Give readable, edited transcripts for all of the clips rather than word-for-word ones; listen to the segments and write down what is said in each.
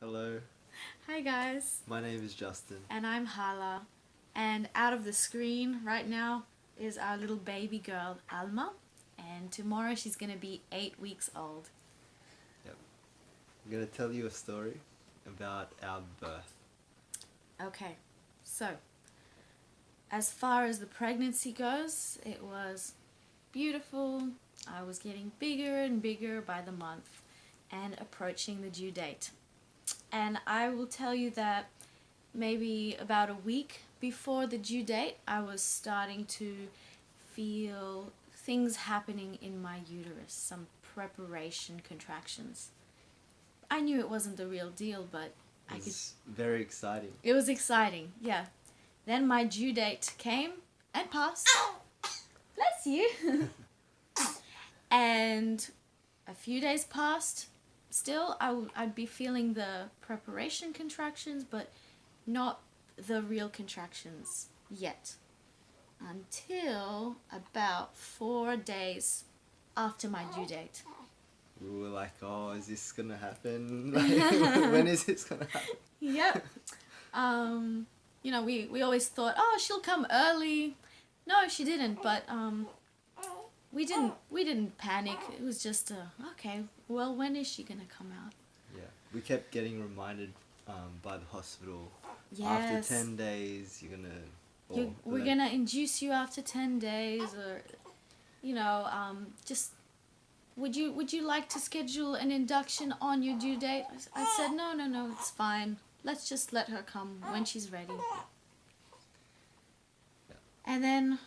Hello, Hi guys, my name is Justin. and I'm Hala. And out of the screen right now is our little baby girl, Alma. And tomorrow she's gonna be 8 weeks old. Yep. I'm gonna tell you a story about our birth. Okay, so as far as the pregnancy goes, it was beautiful. I was getting bigger and bigger by the month and approaching the due date. And I will tell you that maybe about a week before the due date, I was starting to feel things happening in my uterus, some preparation contractions. I knew it wasn't the real deal, but I could. It's very exciting. It was exciting, yeah. Then my due date came and passed. Bless you. And a few days passed. Still, I'd be feeling the preparation contractions, but not the real contractions yet. Until about 4 days after my due date. We were like, oh, is this gonna happen? Like, when is this gonna happen? Yep. We always thought, oh, she'll come early. No, she didn't, but we didn't panic. It was just okay, well, when is she gonna come out? Yeah, we kept getting reminded by the hospital. Yes. After 10 days, you're gonna. We're gonna induce you after 10 days, or just would you like to schedule an induction on your due date? I said no, it's fine. Let's just let her come when she's ready. Yeah. And then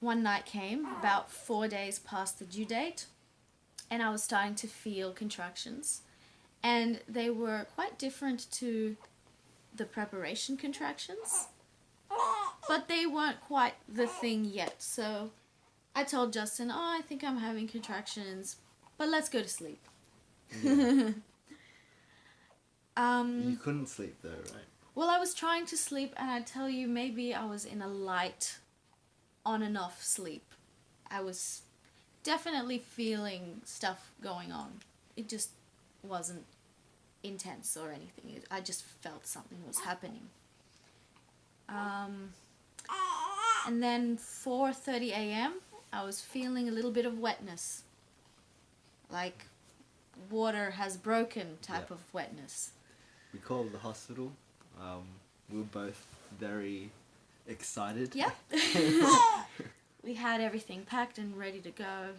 one night came, about 4 days past the due date, and I was starting to feel contractions, and they were quite different to the preparation contractions, but they weren't quite the thing yet. So I told Justin, oh, I think I'm having contractions, but let's go to sleep. Yeah. You couldn't sleep though, right? Well, I was trying to sleep, and I tell you, maybe I was in a light on and off sleep. I was definitely feeling stuff going on. It just wasn't intense or anything. I just felt something was happening. And then 4:30 a.m., I was feeling a little bit of wetness. Like water has broken type Yeah. of wetness. We called the hospital. We were both very excited. Yeah. We had everything packed and ready to go,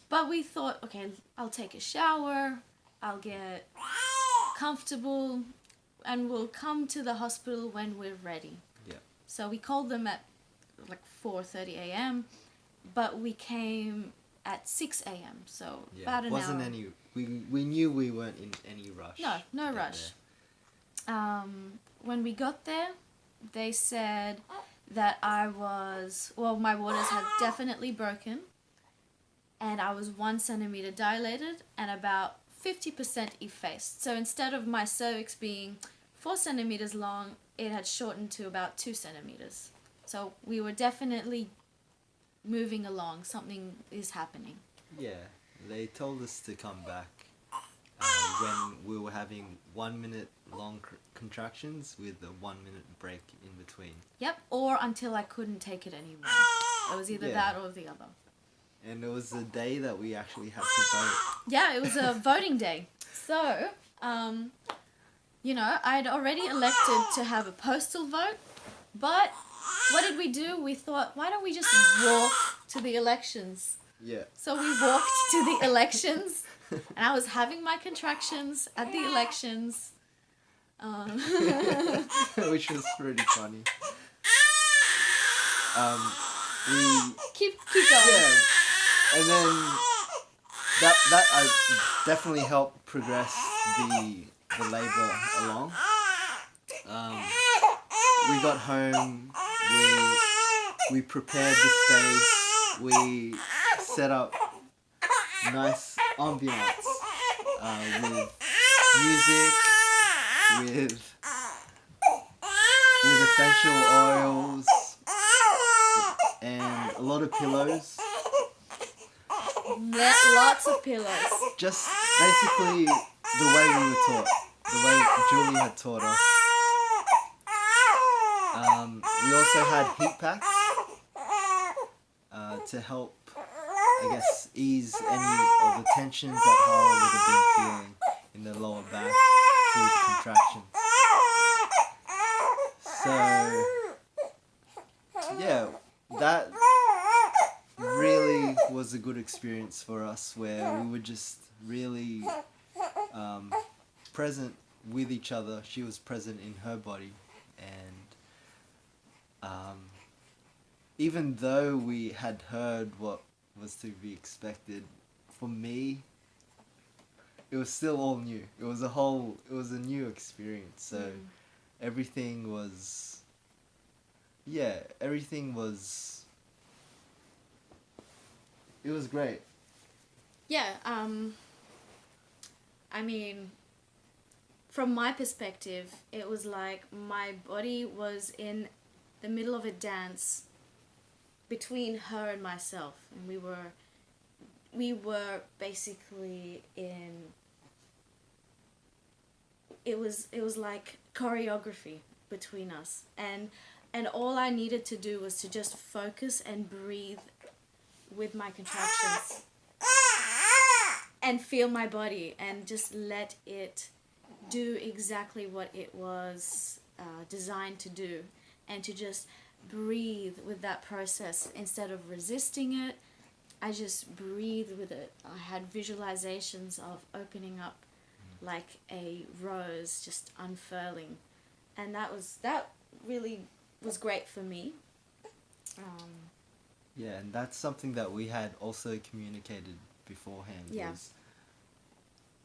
But we thought, okay, I'll take a shower, I'll get comfortable, and we'll come to the hospital when we're ready. Yeah. So we called them at like 4:30 a.m., but we came at 6 a.m., so Yeah. about an Wasn't hour. any. We knew we weren't in any rush. No to get rush. there. When we got there, they said that my waters had definitely broken, and I was 1 centimeter dilated and about 50% effaced. So instead of my cervix being 4 centimeters long, it had shortened to about 2 centimeters. So we were definitely moving along. Something is happening. Yeah, they told us to come back when we were having 1 minute long contractions with a 1 minute break in between. Yep, or until I couldn't take it anymore. It was either Yeah. that or the other. And it was the day that we actually had to vote. Yeah, it was a voting day. So, I'd already elected to have a postal vote, but what did we do? We thought, why don't we just walk to the elections? Yeah. So we walked to the elections, and I was having my contractions at the elections. Which was pretty funny. We Keep going. Yeah, and then that definitely helped progress the labor along. We got home. We prepared the space. We set up nice ambiance with music, with essential oils, and a lot of pillows. Lots of pillows. Just basically the way we were taught, the way Julie had taught us. We also had heat packs to help, I guess, ease any of the tensions that Hala would have been feeling in the lower back through the contractions. So, yeah, that really was a good experience for us, where we were just really present with each other. She was present in her body, and even though we had heard what was to be expected, for me, it was still all new. It was a new experience. So everything was, it was great. Yeah, I mean, from my perspective, it was like my body was in the middle of a dance between her and myself, and we were basically in, it was like choreography between us, and all I needed to do was to just focus and breathe with my contractions and feel my body and just let it do exactly what it was designed to do, and to just breathe with that process instead of resisting it. I just breathed with it. I had visualizations of opening up like a rose, just unfurling, and that really was great for me. Yeah, and that's something that we had also communicated beforehand. Yeah. Was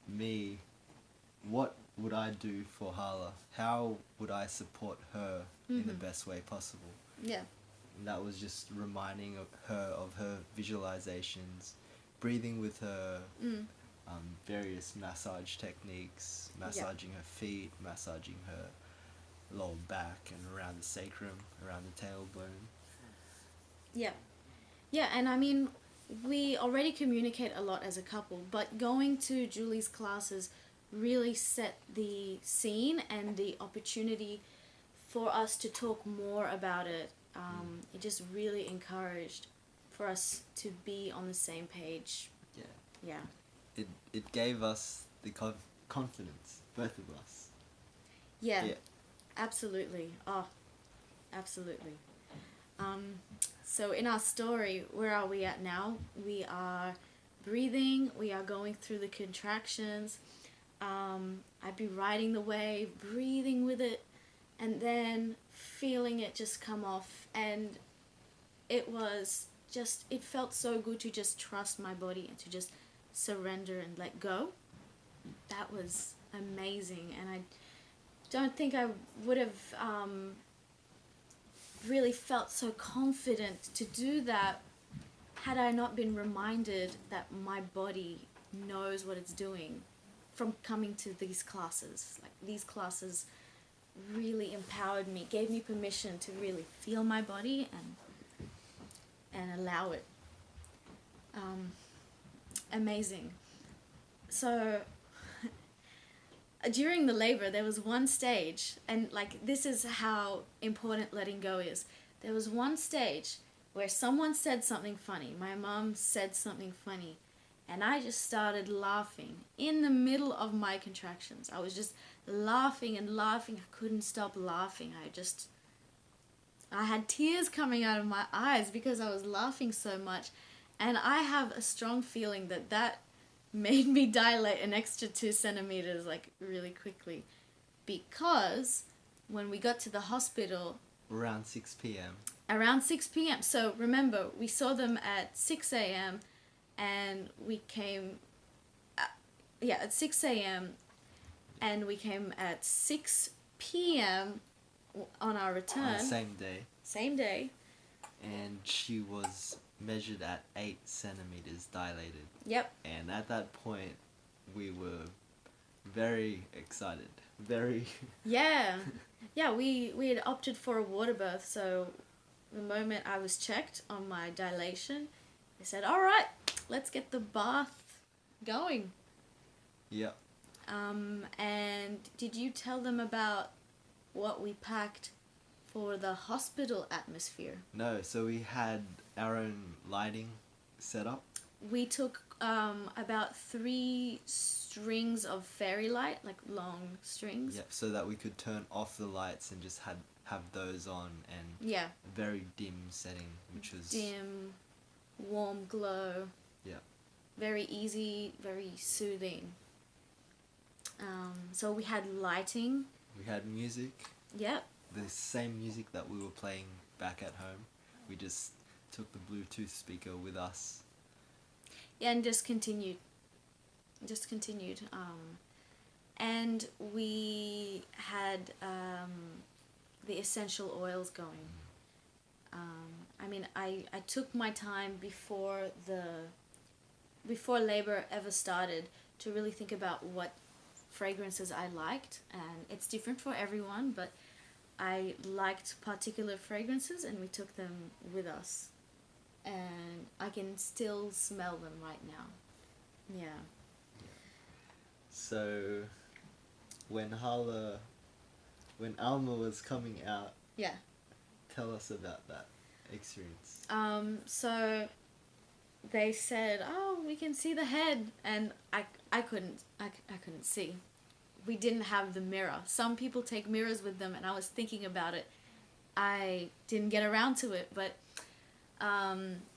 me, what would I do for Hala? How would I support her in the best way possible? Yeah. And that was just reminding her of her visualizations, breathing with her, various massage techniques, massaging her feet, massaging her lower back and around the sacrum, around the tailbone. Yeah. Yeah, and I mean, we already communicate a lot as a couple, but going to Julie's classes really set the scene and the opportunity for us to talk more about it. It just really encouraged for us to be on the same page. Yeah. Yeah. It gave us the confidence, both of us. Yeah. Absolutely. Oh, absolutely. So in our story, where are we at now? We are breathing. We are going through the contractions. I'd be riding the wave, breathing with it, and then feeling it just come off. And it felt so good to just trust my body and to just surrender and let go. That was amazing. And I don't think I would have really felt so confident to do that had I not been reminded that my body knows what it's doing from coming to these classes. Like, these classes really empowered me, gave me permission to really feel my body and allow it. Amazing. So during the labor, there was one stage, and like, this is how important letting go is. There was one stage where someone said something funny. My mom said something funny, and I just started laughing in the middle of my contractions. I was just laughing and laughing. I couldn't stop laughing. I had tears coming out of my eyes because I was laughing so much. And I have a strong feeling that made me dilate an extra 2 centimeters, like, really quickly. Because when we got to the hospital... Around 6 p.m. Around 6 p.m. So remember, we saw them at 6 a.m. and we came... at 6 a.m. and we came at 6 p.m. on our return. On the same day. Same day. And she was measured at 8 centimeters dilated. Yep. And at that point, we were very excited. Very... Yeah. Yeah, we had opted for a water birth, so the moment I was checked on my dilation, they said, all right, let's get the bath going. Yep. And did you tell them about what we packed for the hospital atmosphere? No, so we had our own lighting set up. We took about 3 strings of fairy light, like long strings. Yep, so that we could turn off the lights and just have those on, and Yeah. a very dim setting, which was Dim, warm glow. Yeah. Very easy, very soothing. So we had lighting. We had music. Yep. The same music that we were playing back at home. We just took the Bluetooth speaker with us. Yeah, and just continued. And we had the essential oils going. I mean, I took my time before labor ever started to really think about what fragrances I liked, and it's different for everyone, but I liked particular fragrances and we took them with us, and I can still smell them right now. Yeah. So when Alma was coming out, Yeah. tell us about that experience. So they said, "Oh, we can see the head," and I couldn't see. We didn't have the mirror. Some people take mirrors with them, and I was thinking about it. I didn't get around to it, but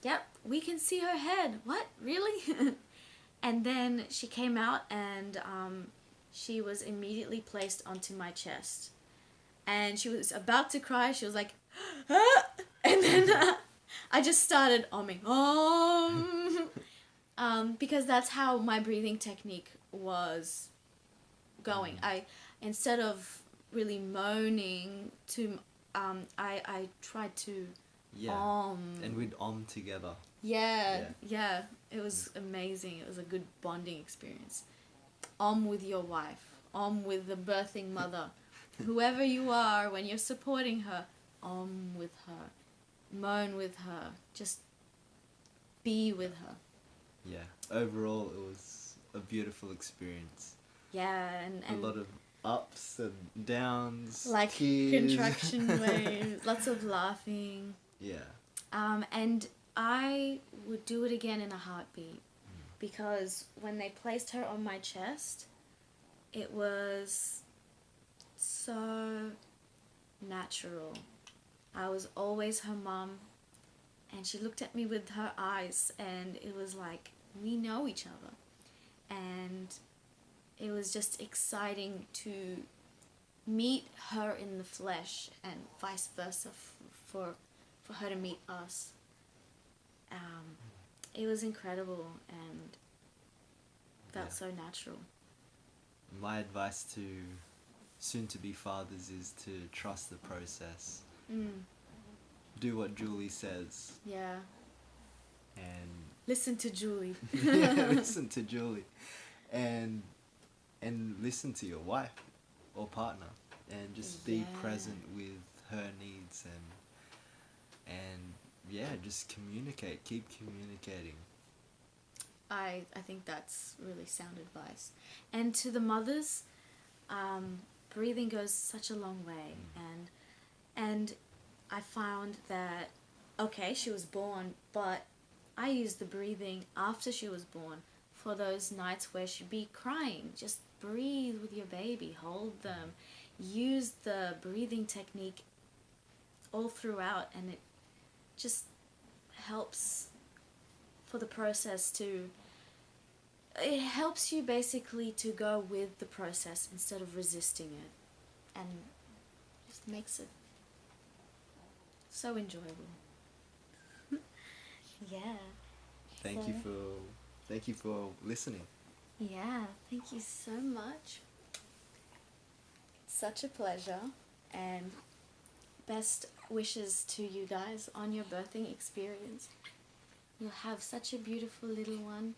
yep, we can see her head. What? Really? And then she came out, and she was immediately placed onto my chest, and she was about to cry. She was like, "Ah!" And then I just started umming, because that's how my breathing technique was going. I, instead of really moaning, I tried to and we'd together. Yeah. It was amazing. It was a good bonding experience. With your wife, with the birthing mother, whoever you are, when you're supporting her, with her, moan with her, just be with her. Yeah, overall it was a beautiful experience. Yeah, and a lot of ups and downs, like tears. contraction waves, lots of laughing. Yeah. And I would do it again in a heartbeat, because when they placed her on my chest, it was so natural. I was always her mum, and she looked at me with her eyes, and it was like, we know each other. And it was just exciting to meet her in the flesh, and vice versa for her to meet us. It was incredible and felt so natural. My advice to soon-to-be fathers is to trust the process. Do what Julie says. Yeah. And listen to Julie. Listen to Julie. And listen to your wife or partner, and just be present with her needs, and just communicate. Keep communicating. I think that's really sound advice. And to the mothers, breathing goes such a long way. And I found that, okay, she was born, but I used the breathing after she was born for those nights where she'd be crying. Just breathe with your baby, hold them. Use the breathing technique all throughout, and it just helps for the process to, it helps you basically to go with the process instead of resisting it, and just makes it so enjoyable. Yeah. Thank you for listening. Yeah, thank you so much. It's such a pleasure, and best wishes to you guys on your birthing experience. You'll have such a beautiful little one.